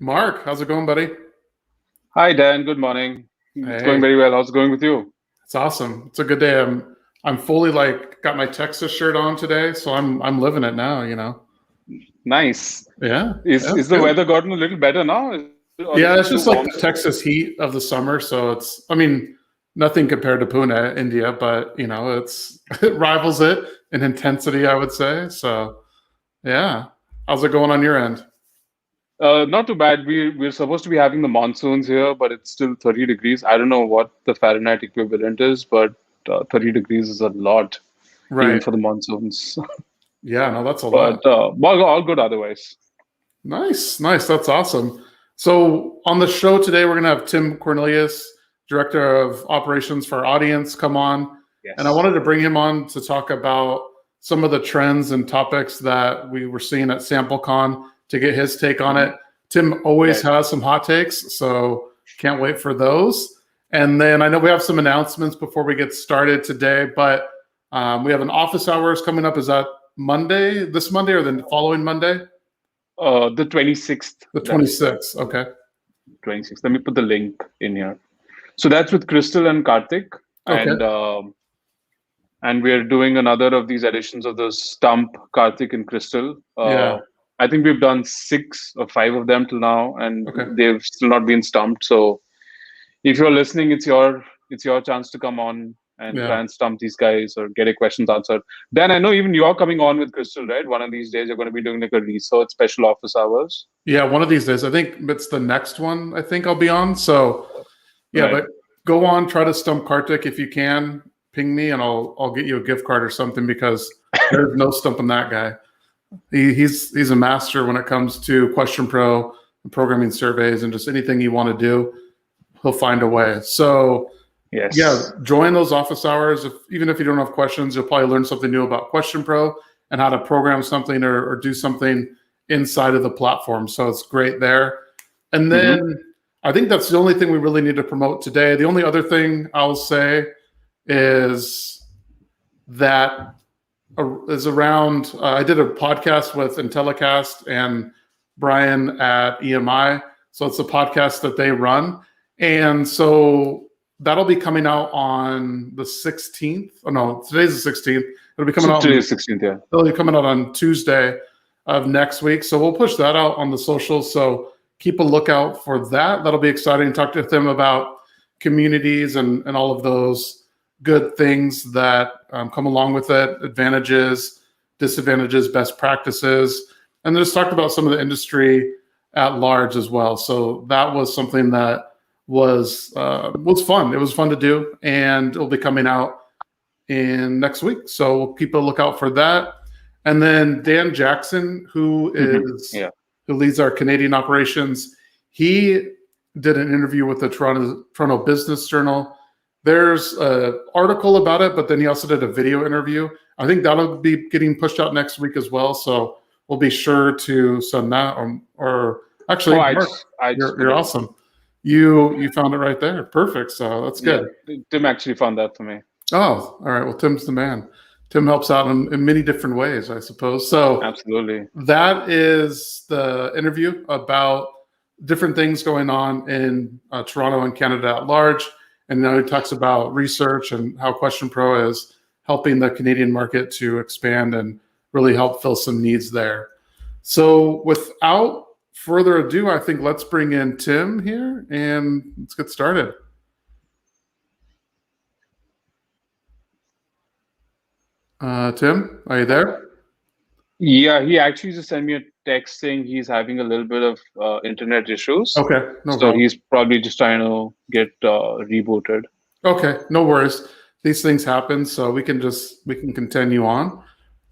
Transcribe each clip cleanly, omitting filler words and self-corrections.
Mark, how's it going, buddy? Hi, Dan. Good morning. It's going Hey, very well. How's it going with you? it's awesome. It's a good day. I'm fully got my Texas shirt on today, so I'm living it now. Nice. Yeah, Is yeah, it's is the good. weather gotten a little better now, or is Yeah, it it's still just like warm the still? Texas heat of the summer, so I mean, nothing compared to Pune, India, but it rivals it in intensity, I would say. So yeah. How's it going on your end? Not too bad. We're supposed to be having the monsoons here, but it's still 30 degrees. I don't know what the Fahrenheit equivalent is, but 30 degrees is a lot, even Right. for the monsoons. Yeah, no, that's a lot. But all good otherwise. Nice, nice. That's awesome. So on the show today, we're going to have Tim Cornelius, Director of Operations for our Audience, come on. And I Yes. wanted to bring him on to talk about some of the trends and topics that we were seeing at Samplecon to get his take on Mhm. it. Tim always Right. has some hot takes, so can't wait for those. And then I know we have some announcements before we get started today, but we have an office hours coming up. Is that Monday, this Monday, or the following Monday? The 26th. The That's the 26th. Okay. 26th. Let me put the link in here. So that's with Crystal and Karthik, Okay. and we're doing another of these editions of the Stump, Karthik and Crystal. Yeah. I think we've done 6 or 5 of them till now, and Okay. they've still not been stumped. So if you're listening, it's your chance to come on and Yeah. try and stump these guys or get a questions answered. Dan, I know even you're coming on with Crystal, right? One of these days you're going to be doing like a research special office hours. Yeah. One of these days. I think it's the next one I think I'll be on. So yeah, Right. but go on, try to stump Kartik if you can. Ping me and I'll get you a gift card or something because there's no stumping that guy. He's a master when it comes to Question Pro and programming surveys and just anything you want to do, he'll find a way. So yeah, Yes. join those office hours. Even if you don't have questions, you'll probably learn something new about Question Pro and how to program something or do something inside of the platform. So it's great there. And Mm-hmm. then I think that's the only thing we really need to promote today. The only other thing I'll say is that is around. I did a podcast with Intellicast and Brian at EMI. So it's a podcast that they run. And so that'll be coming out on the 16th. Oh, no, today's the 16th. It'll be coming So out today is 16th, yeah. it'll be coming out on Tuesday of next week. So we'll push that out on the socials. So keep a lookout for that. That'll be exciting. Talk to them about communities and all of those good things that come along with it, advantages, disadvantages, best practices, and just talked about some of the industry at large as well. So that was something that was fun. It was fun to do, and it'll be coming out in next week. So we'll keep a lookout for that. And then Dan Jackson, Mm-hmm. Yeah. who leads our Canadian operations, he did an interview with the Toronto Business Journal. There's an article about it, but then he also did a video interview. I think that'll be getting pushed out next week as well. So we'll be sure to send that. Or Oh, actually, Mark, I just put you're it in. awesome. You found it right there. Perfect. So that's Yeah, good. Tim actually found that for me. Oh, all right. Well, Tim's the man. Tim helps out in many different ways, I suppose. So Absolutely. that is the interview about different things going on in Toronto and Canada at large. And now he talks about research and how Question Pro is helping the Canadian market to expand and really help fill some needs there. So without further ado, I think let's bring in Tim here and let's get started. Tim, are you there? Yeah, he actually just sent me a text saying he's having a little bit of internet issues. Okay, no So problem. he's probably just trying to get rebooted. Okay, no worries. These things happen, so we can continue on.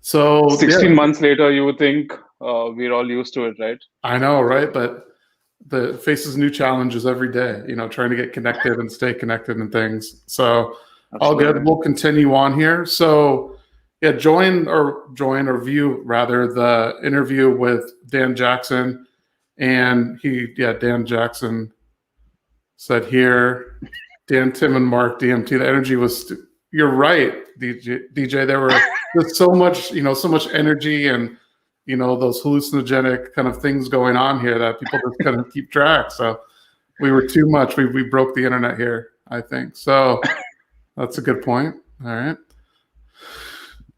So 16 yeah, months later, you would think we're all used to it, right? I know, right? But the faces new challenges every day. Trying to get connected and stay connected and things. So all good. Absolutely. We'll continue on here. So yeah, join or view rather the interview with Dan Jackson, and Dan Jackson said here. Dan, Tim, and Mark, DMT. The energy was. You're right, DJ. There were there's so much, so much energy, and those hallucinogenic kind of things going on here that people just kind of keep track. So we were too much. We broke the internet here, I think. So that's a good point. All right.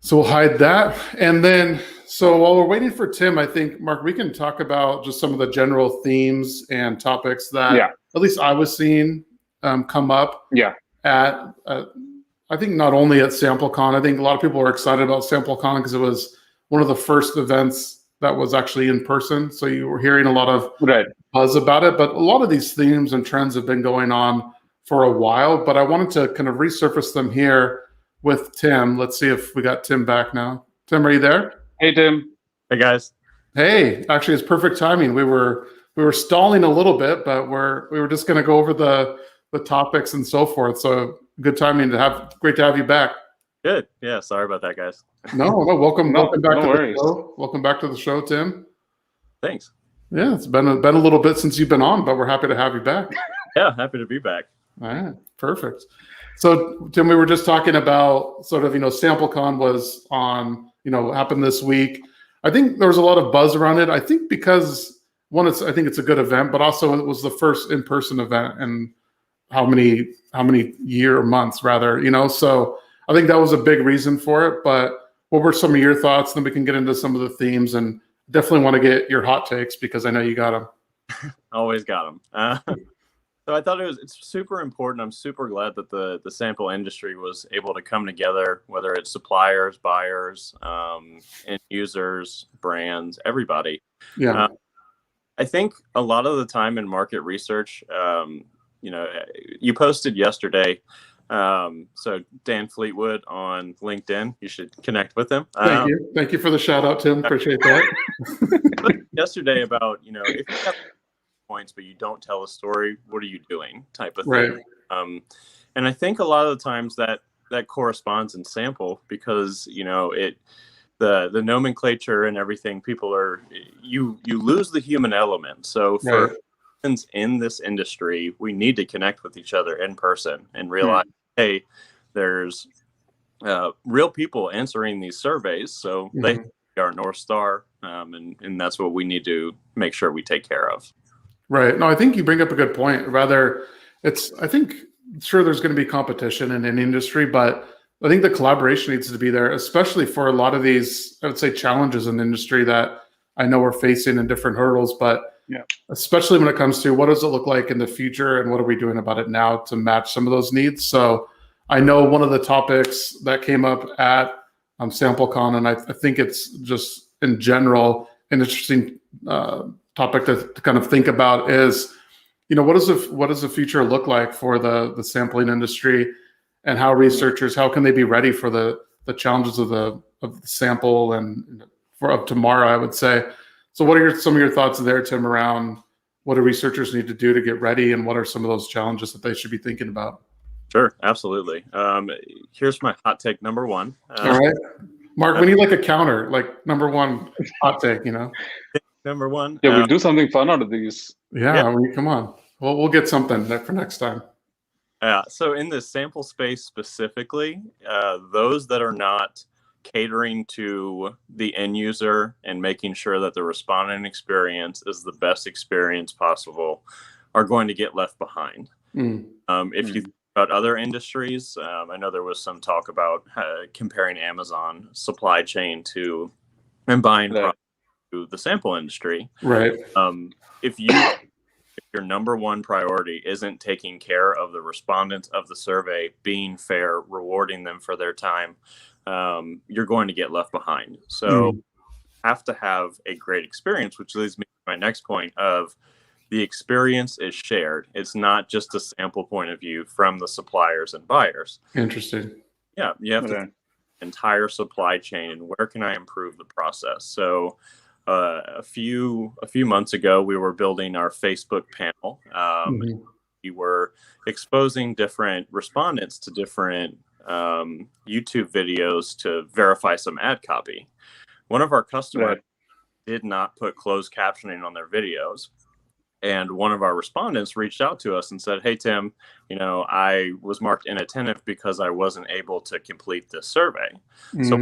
So we'll hide that. And then, so while we're waiting for Tim, I think, Mark, we can talk about just some of the general themes and topics that at least I was seeing come up at, I think not only at Samplecon. I think a lot of people were excited about Samplecon because it was one of the first events that was actually in person. So you were hearing a lot of buzz about it. But a lot of these themes and trends have been going on for a while. But I wanted to kind of resurface them here with Tim. Let's see if we got Tim back now. Tim, are you there? Hey, Tim. Hey, guys. Hey, actually, it's perfect timing. We were stalling a little bit, but we were just going to go over the topics and so forth. So good timing great to have you back. Good. Yeah. Sorry about that, guys. No, welcome back to the show. Welcome back to the show, Tim. Thanks. Yeah, it's been a little bit since you've been on, but we're happy to have you back. Yeah, happy to be back. All right, perfect. So, Tim, we were just talking about sort of, Samplecon was on, happened this week. I think there was a lot of buzz around it. I think because I think it's a good event, but also it was the first in-person event in how many months rather, so I think that was a big reason for it. But what were some of your thoughts? Then we can get into some of the themes, and definitely want to get your hot takes because I know you got them. Always got them. So I thought it's super important. I'm super glad that the sample industry was able to come together, whether it's suppliers, buyers, end users, brands, everybody. Yeah. I think a lot of the time in market research, you posted yesterday. So Dan Fleetwood on LinkedIn, you should connect with him. Thank you for the shout out, Tim. Appreciate that. Yesterday about, if you have points but you don't tell a story, what are you doing, type of thing. And I think a lot of the times that corresponds in sample because the nomenclature and everything, people are you lose the human element. So for instance, in this industry, we need to connect with each other in person and realize, hey, there's real people answering these surveys, so they are North Star, and that's what we need to make sure we take care of. Right. No, I think you bring up a good point. Rather, I think sure there's going to be competition in an industry, but I think the collaboration needs to be there, especially for a lot of these, I would say, challenges in the industry that I know we're facing and different hurdles, but especially when it comes to what does it look like in the future and what are we doing about it now to match some of those needs. So I know one of the topics that came up at Samplecon, and I think it's just in general an interesting topic to kind of think about is, what does the future look like for the sampling industry, and how can they be ready for the challenges of the sample and of tomorrow, I would say. So what are some of your thoughts there, Tim, around what do researchers need to do to get ready, and what are some of those challenges that they should be thinking about? Sure, absolutely. Here's my hot take number one. All right, Mark, we need like a counter, like number one hot take, Number one. Yeah, we'll do something fun out of these. Yeah, I mean, come on. Well, we'll get something for next time. So in the sample space specifically, those that are not catering to the end user and making sure that the respondent experience is the best experience possible are going to get left behind. If you think about other industries, I know there was some talk about comparing Amazon supply chain and buying products to the sample industry. Right. If your number one priority isn't taking care of the respondents of the survey, being fair, rewarding them for their time, you're going to get left behind. So have to have a great experience, which leads me to my next point of the experience is shared. It's not just a sample point of view from the suppliers and buyers. Interesting. Yeah, you have to think the entire supply chain and where can I improve the process. So a few months ago, we were building our Facebook panel. We were exposing different respondents to different YouTube videos to verify some ad copy. One of our customers did not put closed captioning on their videos. And one of our respondents reached out to us and said, "Hey, Tim, I was marked inattentive because I wasn't able to complete this survey." So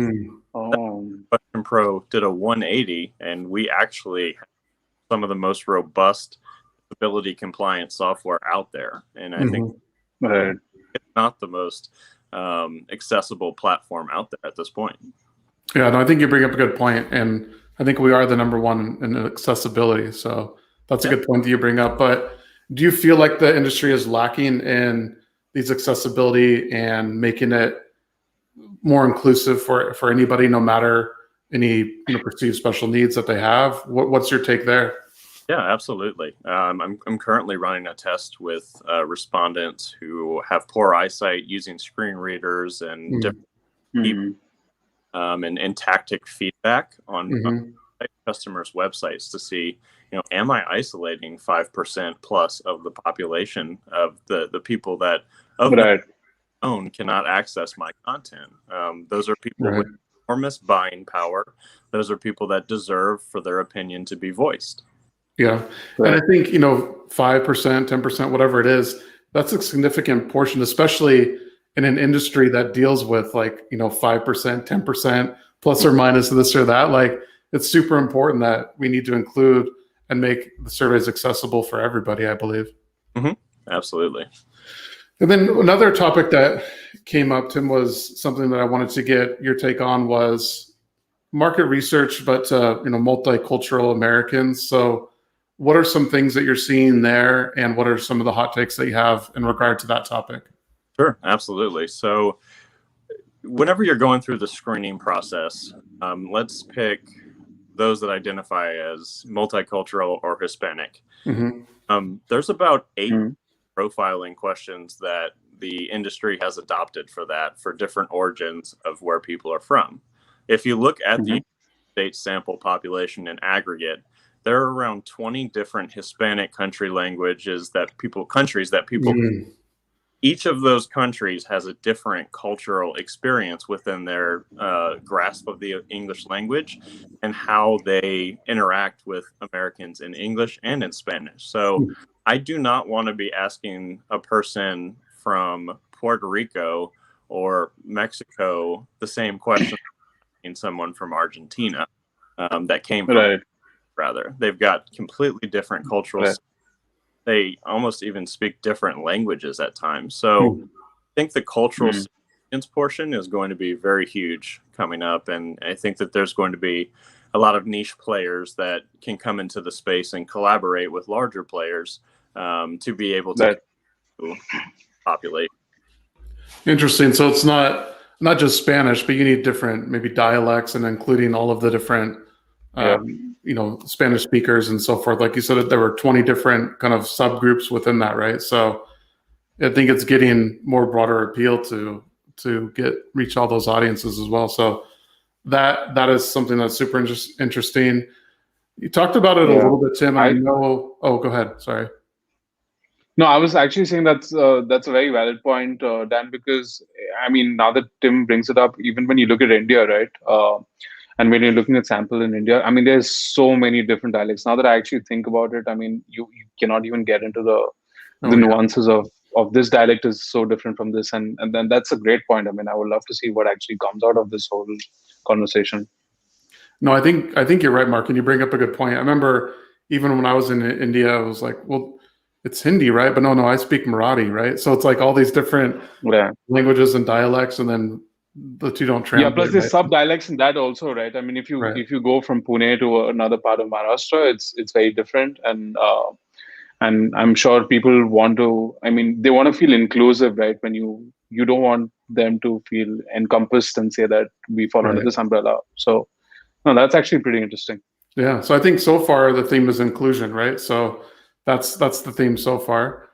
QuestionPro did a 180, and we actually have some of the most robust disability compliant software out there. And I think it's not the most accessible platform out there at this point. Yeah, no, I think you bring up a good point, and I think we are the number one in accessibility. So that's a good point that you bring up. But do you feel like the industry is lacking in these accessibility and making it more inclusive for anybody, no matter any perceived special needs that they have? What's your take there? Yeah, absolutely. I'm currently running a test with respondents who have poor eyesight using screen readers and different and tactic feedback on customers' websites to see, am I isolating 5% plus of the population of the people that their own cannot access my content? Those are people with enormous buying power. Those are people that deserve for their opinion to be voiced. Yeah. And I think, 5%, 10%, whatever it is, that's a significant portion, especially in an industry that deals with 5%, 10% plus or minus this or that. Like, it's super important that we need to include and make the surveys accessible for everybody, I believe. Absolutely. And then another topic that came up, Tim, was something that I wanted to get your take on was market research, but multicultural Americans. So what are some things that you're seeing there, and what are some of the hot takes that you have in regard to that topic? Sure, absolutely. So whenever you're going through the screening process, let's pick those that identify as multicultural or Hispanic. There's about 8 profiling questions that the industry has adopted for that, for different origins of where people are from. If you look at the state sample population in aggregate, there are around 20 different Hispanic countries that people each of those countries has a different cultural experience within their grasp of the English language and how they interact with Americans in English and in Spanish. So I do not want to be asking a person from Puerto Rico or Mexico the same question in someone from Argentina that came from rather. They've got completely different cultural they almost even speak different languages at times. So I think the cultural significance portion is going to be very huge coming up. And I think that there's going to be a lot of niche players that can come into the space and collaborate with larger players to be able to populate. Interesting. So it's not just Spanish, but you need different maybe dialects and including all of the different Spanish speakers and so forth. Like you said, there were 20 different kind of subgroups within that, right? So I think it's getting more broader appeal to reach all those audiences as well. So that is something that's super interesting. You talked about it a little bit, Tim. I know. Oh, go ahead. Sorry. No, I was actually saying that's a very valid point, Dan, because I mean, now that Tim brings it up, even when you look at India, right? And when you're looking at sample in India, I mean, there's so many different dialects. Now that I actually think about it, I mean, you cannot even get into the nuances of this dialect is so different from this. And then that's a great point. I mean, I would love to see what actually comes out of this whole conversation. No, I think you're right, Mark. And you bring up a good point. I remember even when I was in India, I was like, well, it's Hindi, right? But no, I speak Marathi, right? So it's like all these different languages and dialects, and then the two don't translate. Yeah, plus there's sub-dialects in that also, right? I mean, if you go from Pune to another part of Maharashtra, it's very different, and I'm sure people want to. I mean, they want to feel inclusive, right? When you don't want them to feel encompassed and say that we fall under this umbrella. So, no, that's actually pretty interesting. Yeah. So I think so far the theme is inclusion, right? So that's the theme so far.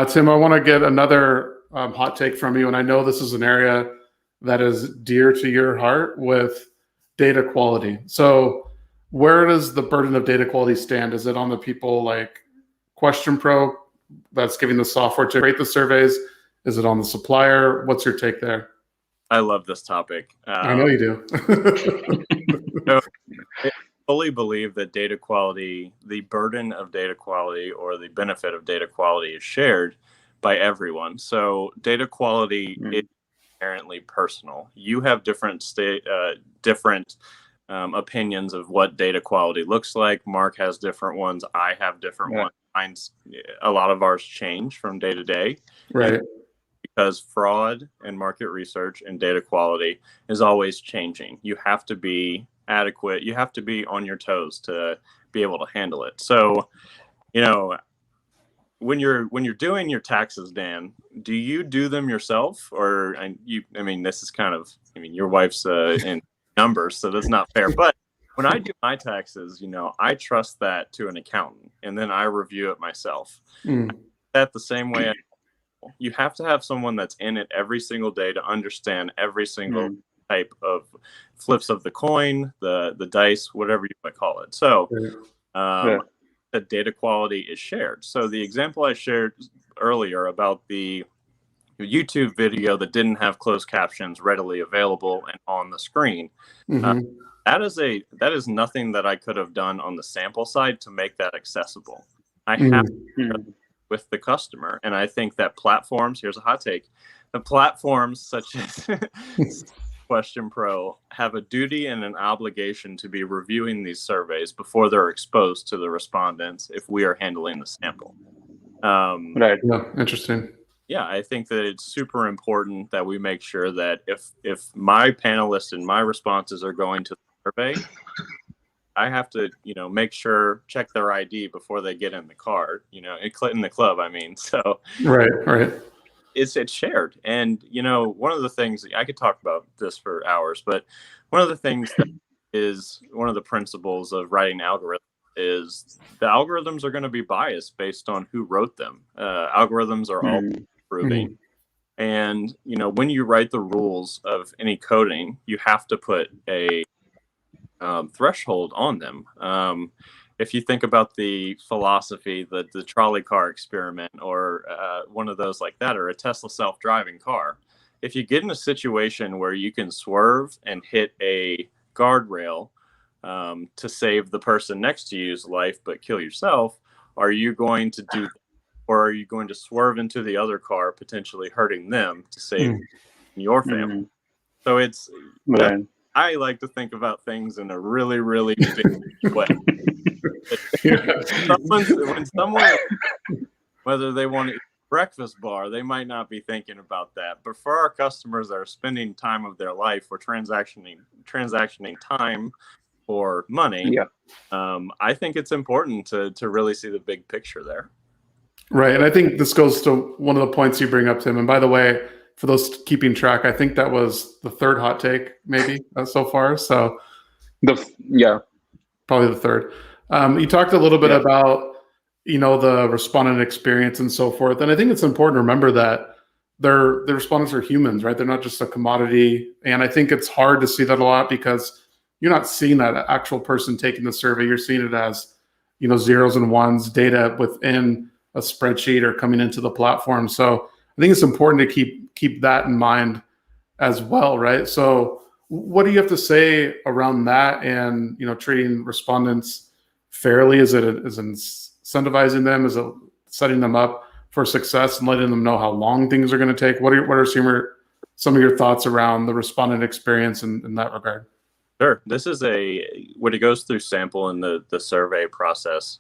Tim, I want to get another hot take from you, and I know this is an area that is dear to your heart with data quality. So where does the burden of data quality stand? Is it on the people like QuestionPro that's giving the software to create the surveys? Is it on the supplier? What's your take there? I love this topic. I know you do. fully believe that data quality, the burden of data quality or the benefit of data quality is shared by everyone. So data quality is inherently personal. You have different opinions of what data quality looks like. Mark has different ones. I have different ones. A lot of ours change from day to day. Right. Because fraud and market research and data quality is always changing. You have to be adequate. You have to be on your toes to be able to handle it. So, when you're doing your taxes, Dan, do you do them yourself, or this is kind of, your wife's in numbers, so that's not fair. But when I do my taxes, I trust that to an accountant, and then I review it myself. That the same way. You have to have someone that's in it every single day to understand every single type of flips of the coin, the dice, whatever you might call it. So the data quality is shared. So the example I shared earlier about the YouTube video that didn't have closed captions readily available and on the screen, that is nothing that I could have done on the sample side to make that accessible. I have with the customer. And I think that platforms, here's a hot take, the platforms such as QuestionPro have a duty and an obligation to be reviewing these surveys before they're exposed to the respondents if we are handling the sample. Right. Yeah, interesting. Yeah, I think that it's super important that we make sure that if my panelists and my responses are going to the survey, I have to, make sure, check their ID before they get in the car, in the club, so. Right. It's shared. And, one of the things, I could talk about this for hours, but one of the things that is one of the principles of writing algorithms is the algorithms are going to be biased based on who wrote them. Algorithms are all improving. And, when you write the rules of any coding, you have to put a threshold on them. If you think about the philosophy, the trolley car experiment, or one of those like that, or a Tesla self-driving car, if you get in a situation where you can swerve and hit a guardrail to save the person next to you's life but kill yourself, are you going to do that? Or are you going to swerve into the other car, potentially hurting them to save your family? So it's I like to think about things in a really, really big way. When someone, whether they want to eat a breakfast bar, they might not be thinking about that. But for our customers that are spending time of their life or transactioning time for money, I think it's important to really see the big picture there. Right. And I think this goes to one of the points you bring up, Tim. And by the way, for those keeping track, I think that was the third hot take, maybe so far. So, probably the third. You talked a little bit about, the respondent experience and so forth. And I think it's important to remember that the respondents are humans, right? They're not just a commodity. And I think it's hard to see that a lot because you're not seeing that actual person taking the survey. You're seeing it as, zeros and ones, data within a spreadsheet or coming into the platform. So I think it's important to keep that in mind as well, right? So what do you have to say around that and, treating respondents fairly? Is it incentivizing them? Is it setting them up for success and letting them know how long things are going to take? What are some of your thoughts around the respondent experience in that regard? Sure. This is when it goes through sample and the survey process.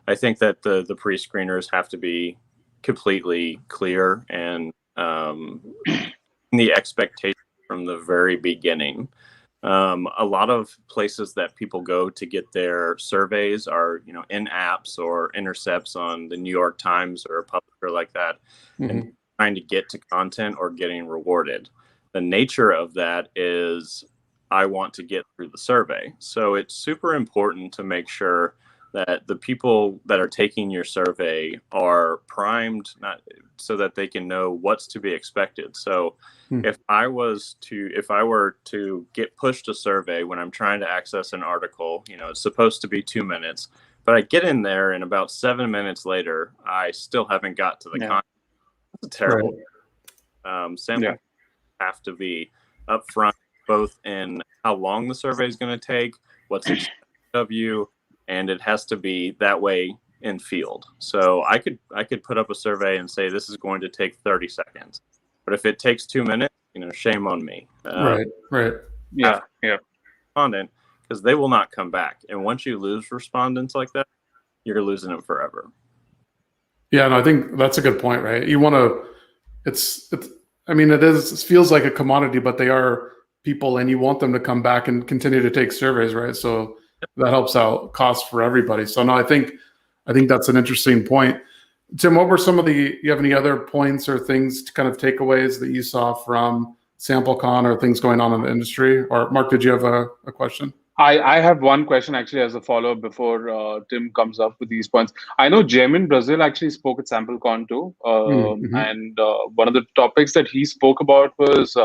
I think that the pre-screeners have to be completely clear and the expectation from the very beginning. A lot of places that people go to get their surveys are, in apps or intercepts on the New York Times or a publisher like that, and trying to get to content or getting rewarded. The nature of that is I want to get through the survey. So it's super important to make sure that the people that are taking your survey are primed, not so that they can know what's to be expected. So if I were to get pushed a survey when I'm trying to access an article, it's supposed to be 2 minutes, but I get in there and about 7 minutes later, I still haven't got to the content. That's terrible. Samples have to be upfront, both in how long the survey is going to take, what's expected of you, and it has to be that way in field. So I could put up a survey and say this is going to take 30 seconds, but if it takes 2 minutes, shame on me. Right. Yeah. Respondent, because they will not come back. And once you lose respondents like that, you're losing them forever. Yeah, and I think that's a good point, right? You want to, it feels like a commodity, but they are people, and you want them to come back and continue to take surveys, right? So that helps out cost for everybody. So no, I think that's an interesting point. Tim, what were you have any other points or things to kind of takeaways that you saw from Samplecon or things going on in the industry? Or Mark, did you have a question? I have one question actually as a follow-up before Tim comes up with these points. I know Jem in Brazil actually spoke at Samplecon too. And one of the topics that he spoke about was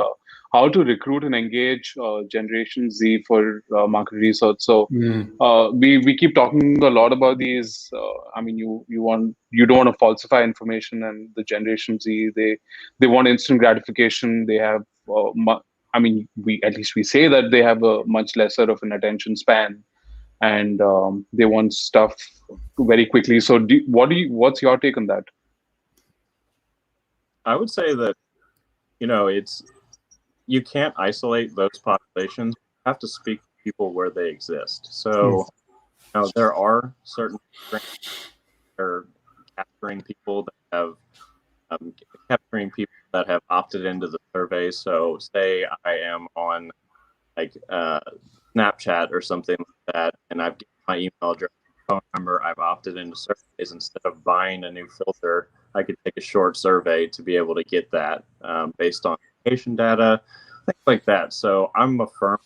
how to recruit and engage Generation Z for market research. So we keep talking a lot about these. You don't want to falsify information, and the Generation Z, they want instant gratification. They have we say that they have a much lesser of an attention span, and they want stuff very quickly. So what's your take on that? I would say that, you can't isolate those populations. You have to speak to people where they exist. So, there are certain capturing people that have opted into the survey. So say I am on Snapchat or something like that, and I've given my email address, phone number, I've opted into surveys. Instead of buying a new filter, I could take a short survey to be able to get that based on location data, things like that. So I'm a firm,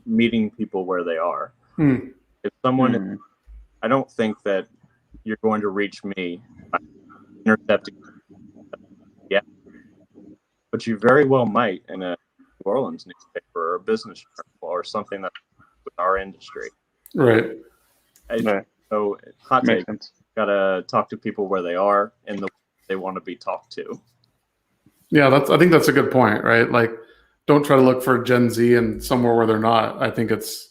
meeting people where they are. If someone, I don't think that you're going to reach me by intercepting. Yeah, but you very well might in a New Orleans newspaper or a business journal or something that's with our industry. Right. So hot take. Gotta talk to people where they are and the way they want to be talked to. Yeah, I think that's a good point, right? Like, don't try to look for Gen Z and somewhere where they're not. I think that's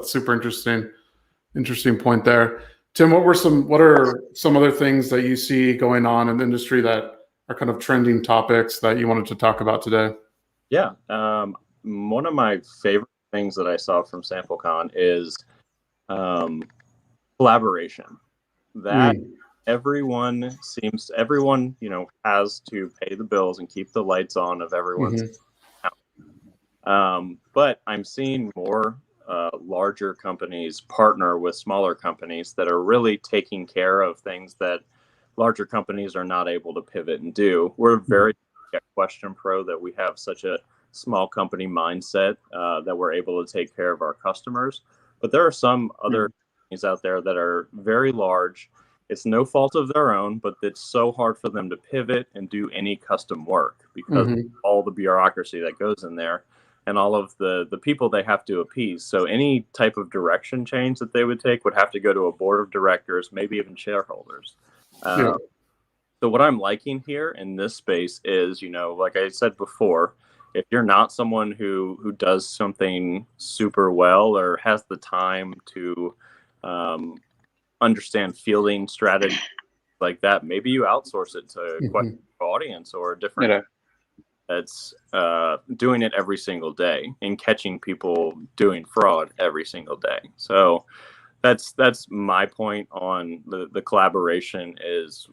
super interesting point there. Tim, what are some other things that you see going on in the industry that are kind of trending topics that you wanted to talk about today? Yeah, one of my favorite things that I saw from Samplecon is collaboration. That everyone has to pay the bills and keep the lights on of everyone's account. But I'm seeing more larger companies partner with smaller companies that are really taking care of things that larger companies are not able to pivot and do. We're very at QuestionPro that we have such a small company mindset that we're able to take care of our customers. But there are some other companies out there that are very large. It's no fault of their own, but it's so hard for them to pivot and do any custom work because of all the bureaucracy that goes in there and all of the people they have to appease. So any type of direction change that they would take would have to go to a board of directors, maybe even shareholders. So what I'm liking here in this space is, like I said before, if you're not someone who does something super well or has the time to understand fielding strategy like that, maybe you outsource it to QuestionPro Audience or a different that's doing it every single day and catching people doing fraud every single day. So that's my point on the collaboration is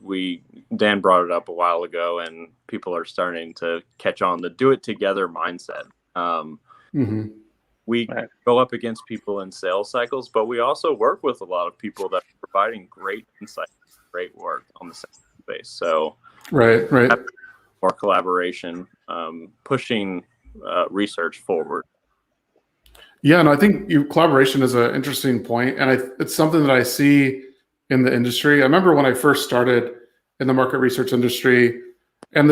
Dan brought it up a while ago, and people are starting to catch on the do it together mindset. We go up against people in sales cycles, but we also work with a lot of people that are providing great insight, great work on the sales space. So more collaboration, pushing research forward. Yeah, and I think collaboration is an interesting point, and it's something that I see in the industry. I remember when I first started in the market research industry, and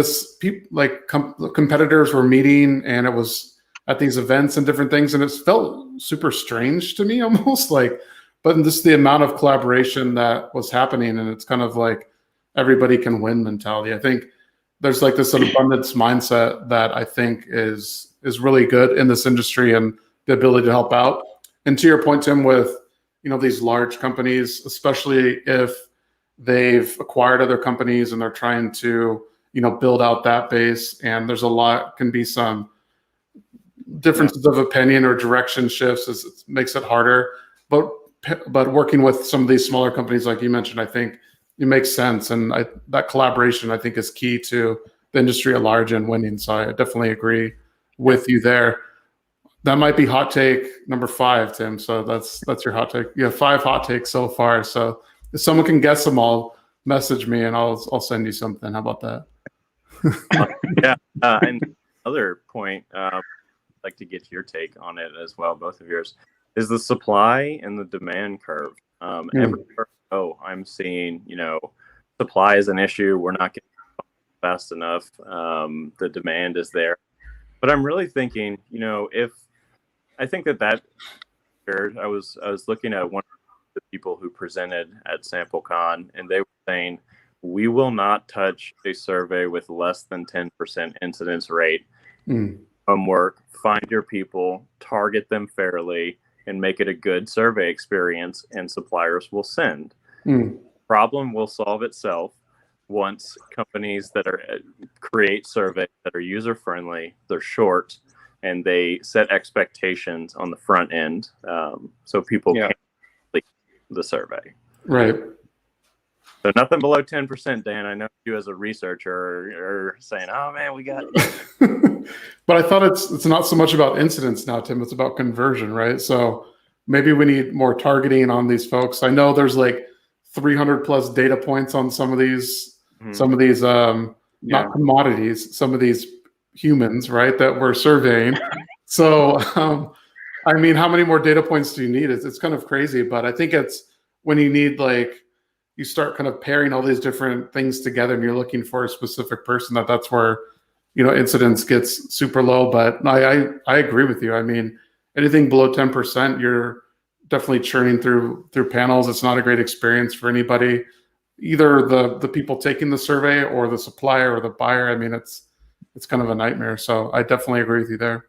competitors were meeting, and it was at these events and different things, and it felt super strange to me almost but just the amount of collaboration that was happening, and it's kind of like everybody can win mentality. I think there's this abundance mindset that I think is really good in this industry, and the ability to help out. And to your point, Tim, with these large companies, especially if they've acquired other companies and they're trying to build out that base, and there's can be some differences of opinion or direction shifts, it makes it harder. But working with some of these smaller companies, like you mentioned, I think it makes sense, and that collaboration, I think, is key to the industry at large and winning. So I definitely agree with you there. That might be hot take number 5, Tim. So that's your hot take. You have 5 hot takes so far. So if someone can guess them all, message me and I'll send you something. How about that? Yeah. And another point, I'd like to get your take on it as well, both of yours, is the supply and the demand curve. Everywhere I go, I'm seeing, supply is an issue. We're not getting fast enough. The demand is there. But I'm really thinking, if I think that I was looking at one of the people who presented at Samplecon, and they were saying, we will not touch a survey with less than 10% incidence rate. Work, find your people, target them fairly, and make it a good survey experience, and suppliers will send. Problem will solve itself once companies that create surveys that are user friendly, they're short, and they set expectations on the front end, so people can complete the survey. Right. So nothing below 10%, Dan. I know you as a researcher are saying, "Oh man, we got." But I thought it's not so much about incidents now, Tim. It's about conversion, right? So maybe we need more targeting on these folks. I know there's like 300 plus data points on some of these, not commodities, some of these humans, right, that we're surveying. So, I mean, how many more data points do you need? It's kind of crazy, but I think it's when you need, like, you start kind of pairing all these different things together and you're looking for a specific person, that's where, incidence gets super low. But I agree with you. I mean, anything below 10%, you're definitely churning through panels. It's not a great experience for anybody, either the people taking the survey or the supplier or the buyer. I mean, it's kind of a nightmare. So I definitely agree with you there.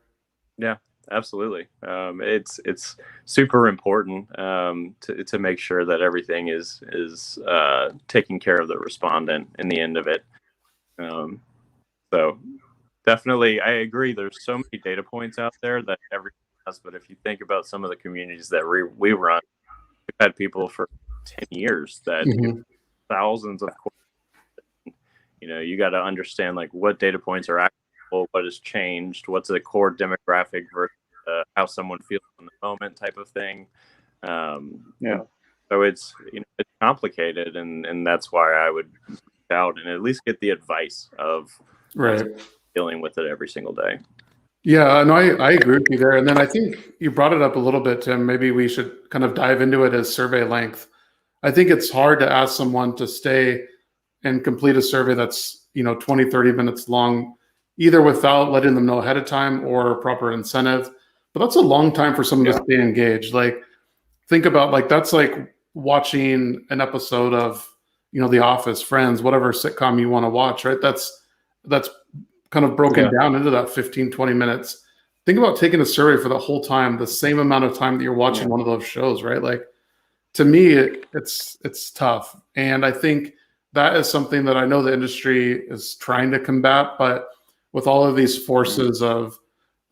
Yeah, absolutely. It's super important to make sure that everything is taking care of the respondent in the end of it. So definitely, I agree. There's so many data points out there that everyone has, but if you think about some of the communities that we run, we've had people for 10 years that thousands of courses. You got to understand, like, what data points are actionable, what has changed, what's the core demographic versus how someone feels in the moment type of thing. So it's it's complicated, and that's why I would reach out and at least get the advice of dealing with it every single day. Yeah, no, I agree with you there. And then I think you brought it up a little bit, Tim. Maybe we should kind of dive into it as survey length. I think it's hard to ask someone to stay and complete a survey that's 20, 30 minutes long, either without letting them know ahead of time or proper incentive. But that's a long time for someone to stay engaged. Like, think about, like, that's like watching an episode of The Office, Friends, whatever sitcom you want to watch, right? That's kind of broken down into that 15, 20 minutes. Think about taking a survey for the whole time, the same amount of time that you're watching one of those shows, right? Like, to me, it's tough. And I think that is something that I know the industry is trying to combat, but with all of these forces of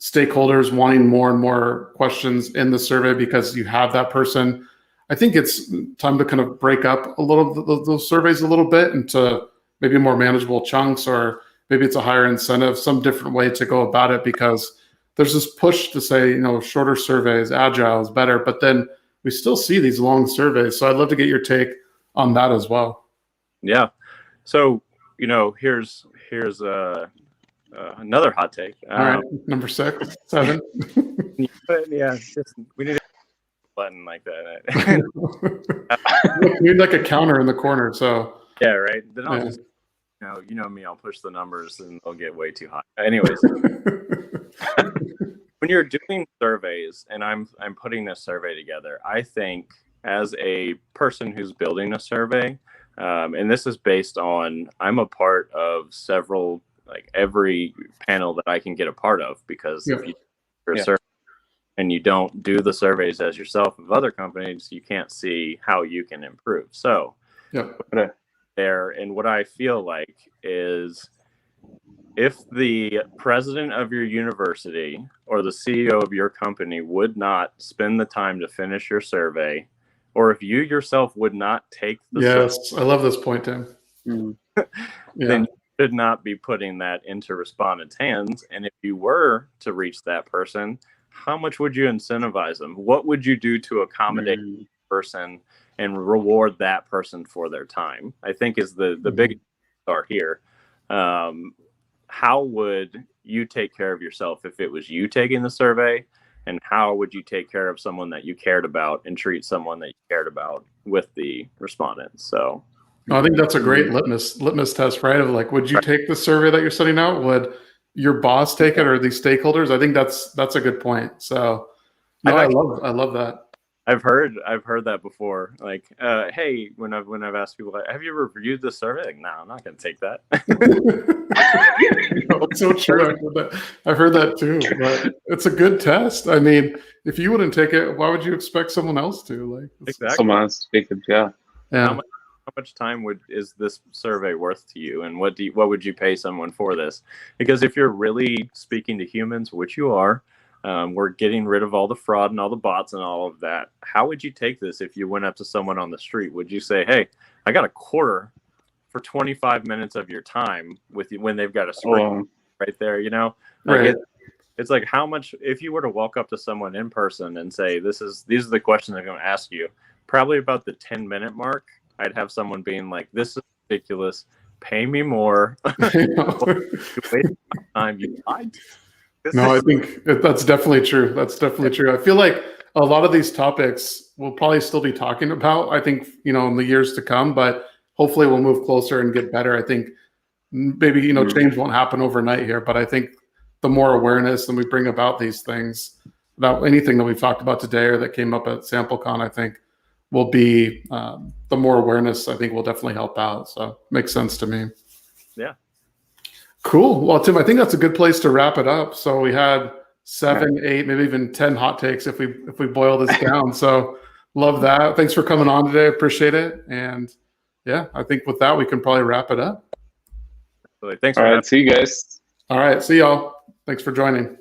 stakeholders wanting more and more questions in the survey because you have that person, I think it's time to kind of break up a little those surveys a little bit into maybe more manageable chunks, or maybe it's a higher incentive, some different way to go about it, because there's this push to say, shorter surveys, agile is better, but then we still see these long surveys. So I'd love to get your take on that as well. Yeah. So, here's another hot take. All right. Number 6, 7. Yeah. We need a button like that. We need like a counter in the corner. So yeah, right. Then I'll just, me, I'll push the numbers and they'll get way too high. Anyways, when you're doing surveys and I'm putting a survey together, I think as a person who's building a survey, and this is based on, I'm a part of several, like every panel that I can get a part of, because if you're a survey and you don't do the surveys as yourself of other companies, you can't see how you can improve. So Yep. there, and what I feel like is, if the president of your university or the CEO of your company would not spend the time to finish your survey, or if you yourself would not take the Yes, I love this point, Tim. Mm. then you should not be putting that into respondents' hands. And if you were to reach that person, how much would you incentivize them? What would you do to accommodate the person and reward that person for their time? I think is the big start here. How would you take care of yourself if it was you taking the survey? And how would you take care of someone that you cared about and treat someone that you cared about with the respondents? So I think that's a great litmus test, right? Of like, would you take the survey that you're sending out? Would your boss take it, or these stakeholders? I think that's a good point. So no, I love that. I've heard that before. Like, hey, when I've asked people, like, have you ever reviewed the survey? Like, no, I'm not going to take that. No, it's so true. I've heard that too. But it's a good test. I mean, if you wouldn't take it, why would you expect someone else to? Like, exactly. Someone else take it. Yeah. How much time is this survey worth to you, and what would you pay someone for this? Because if you're really speaking to humans, which you are, we're getting rid of all the fraud and all the bots and all of that. How would you take this if you went up to someone on the street? Would you say, hey, I got a quarter for 25 minutes of your time with you, when they've got a screen right there, you know? Like, right. It's like, how much, if you were to walk up to someone in person and say, these are the questions I'm going to ask you, probably about the 10-minute mark, I'd have someone being like, this is ridiculous. Pay me more. You wasted my time. You lied. No, I think that's definitely true. That's definitely true. I feel like a lot of these topics we'll probably still be talking about, I think, in the years to come, but hopefully we'll move closer and get better. I think maybe, change won't happen overnight here, but I think the more awareness that we bring about these things, about anything that we've talked about today or that came up at Samplecon, I think will be, the more awareness, I think will definitely help out. So makes sense to me. Yeah. Cool. Well, Tim, I think that's a good place to wrap it up. So we had 7, 8, maybe even 10 hot takes if we boil this down. So love that. Thanks for coming on today. Appreciate it. And yeah, I think with that, we can probably wrap it up. Thanks. All right. See you guys. All right. See y'all. Thanks for joining.